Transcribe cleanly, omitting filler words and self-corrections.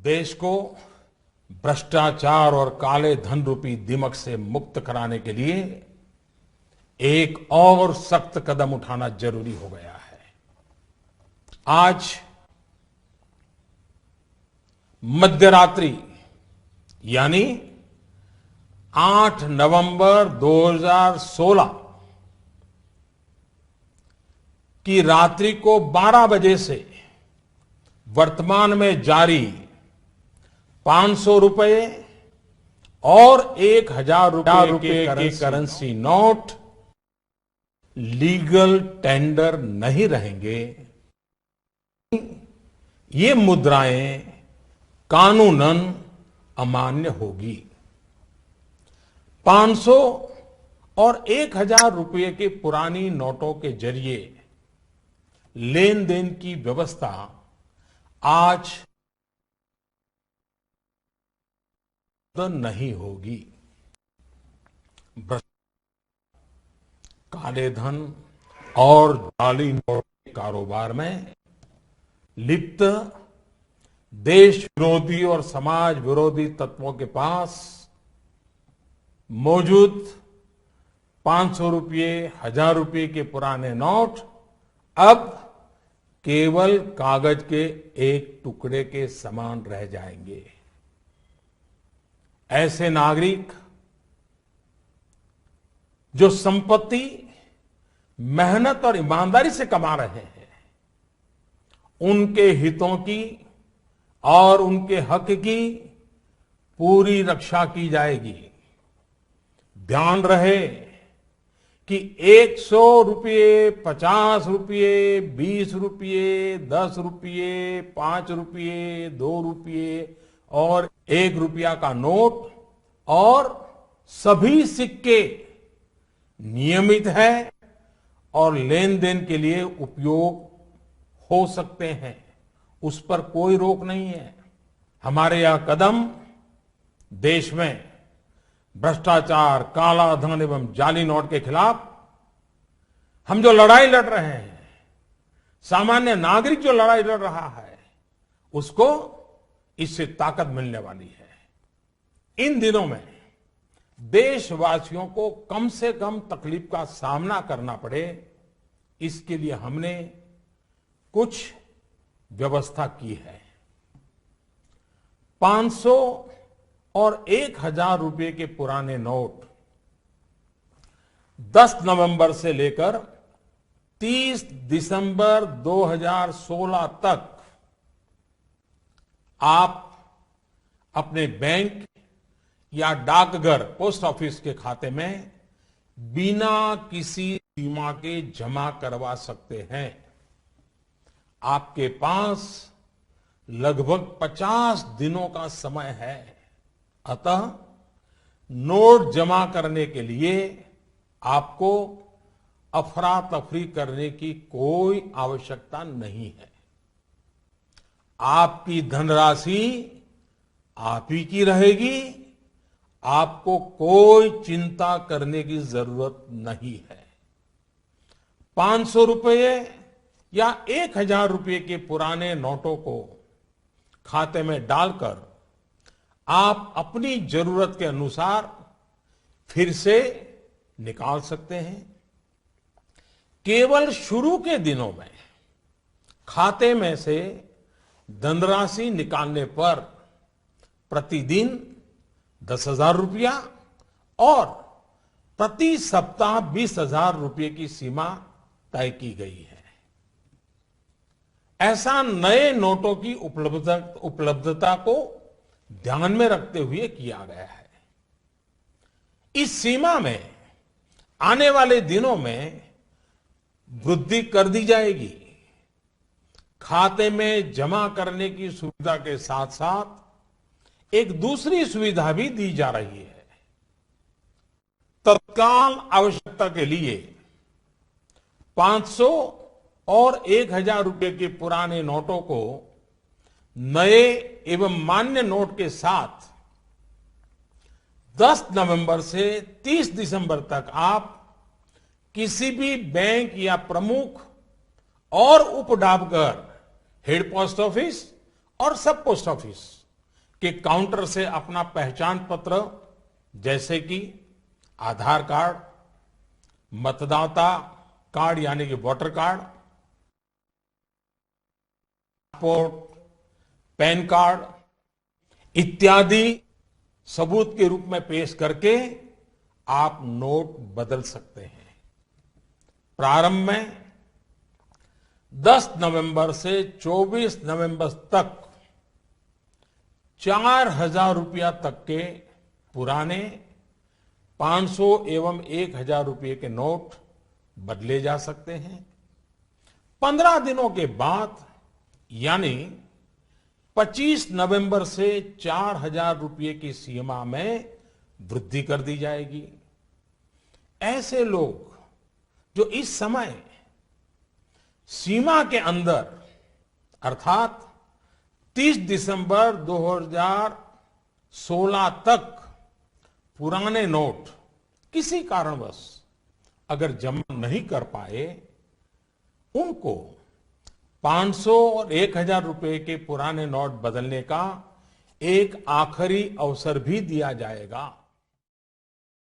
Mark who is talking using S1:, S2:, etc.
S1: देश को भ्रष्टाचार और काले धन रूपी दिमक से मुक्त कराने के लिए एक और सख्त कदम उठाना जरूरी हो गया है। आज मध्यरात्रि यानी 8 नवंबर 2016 की रात्रि को 12 बजे से वर्तमान में जारी 500 रुपए और 1000 रुपए के करेंसी नोट लीगल टेंडर नहीं रहेंगे। ये मुद्राएं कानूनन अमान्य होगी। 500 और 1000 रुपए के पुरानी नोटों के जरिए लेन देन की व्यवस्था आज नहीं होगी। काले धन और जाली नोट के कारोबार में लिप्त देश विरोधी और समाज विरोधी तत्वों के पास मौजूद 500 रुपये 1000 रुपये के पुराने नोट अब केवल कागज के एक टुकड़े के समान रह जाएंगे। ऐसे नागरिक जो संपत्ति मेहनत और ईमानदारी से कमा रहे हैं, उनके हितों की और उनके हक की पूरी रक्षा की जाएगी। ध्यान रहे कि 100 रुपये 50 रुपये 20 रुपये 10 रुपये 5 रुपये 2 रुपये और 1 रुपया का नोट और सभी सिक्के नियमित है और लेन देन के लिए उपयोग हो सकते हैं। उस पर कोई रोक नहीं है। हमारे यह कदम देश में भ्रष्टाचार, काला धन एवं जाली नोट के खिलाफ हम जो लड़ाई लड़ रहे हैं, सामान्य नागरिक जो लड़ाई लड़ रहा है, उसको इससे ताकत मिलने वाली है। इन दिनों में देशवासियों को कम से कम तकलीफ का सामना करना पड़े, इसके लिए हमने कुछ व्यवस्था की है। 500 और 1000 रुपये के पुराने नोट 10 नवंबर से लेकर 30 दिसंबर 2016 तक आप अपने बैंक या डाकघर पोस्ट ऑफिस के खाते में बिना किसी सीमा के जमा करवा सकते हैं। आपके पास लगभग 50 दिनों का समय है। अतः नोट जमा करने के लिए आपको अफरा तफरी करने की कोई आवश्यकता नहीं है। आपकी धनराशि आप ही की रहेगी। आपको कोई चिंता करने की जरूरत नहीं है। 500 रुपये या 1000 रुपये के पुराने नोटों को खाते में डालकर आप अपनी जरूरत के अनुसार फिर से निकाल सकते हैं। केवल शुरू के दिनों में खाते में से धनराशि निकालने पर प्रतिदिन 10,000 रुपया और प्रति सप्ताह 20,000 रुपये की सीमा तय की गई है। ऐसा नए नोटों की उपलब्धता को ध्यान में रखते हुए किया गया है। इस सीमा में आने वाले दिनों में वृद्धि कर दी जाएगी। खाते में जमा करने की सुविधा के साथ साथ एक दूसरी सुविधा भी दी जा रही है। तत्काल आवश्यकता के लिए 500 और 1000 रुपये के पुराने नोटों को नए एवं मान्य नोट के साथ 10 नवंबर से 30 दिसंबर तक आप किसी भी बैंक या प्रमुख और उप डाकघर, हेड पोस्ट ऑफिस और सब पोस्ट ऑफिस कि काउंटर से अपना पहचान पत्र जैसे कि आधार कार्ड, मतदाता कार्ड यानी कि voter card, passport, pan card इत्यादि सबूत के रूप में पेश करके आप नोट बदल सकते हैं। प्रारंभ में 10 नवंबर से 24 नवंबर तक 4,000 रुपया तक के पुराने 500 एवं 1,000 रुपये के नोट बदले जा सकते हैं। 15 दिनों के बाद यानी 25 नवंबर से 4,000 रुपये की सीमा में वृद्धि कर दी जाएगी। ऐसे लोग जो इस समय सीमा के अंदर अर्थात 30 दिसंबर 2016 तक पुराने नोट किसी कारणवश अगर जमा नहीं कर पाए, उनको 500 और 1,000 रुपए के पुराने नोट बदलने का एक आखिरी अवसर भी दिया जाएगा।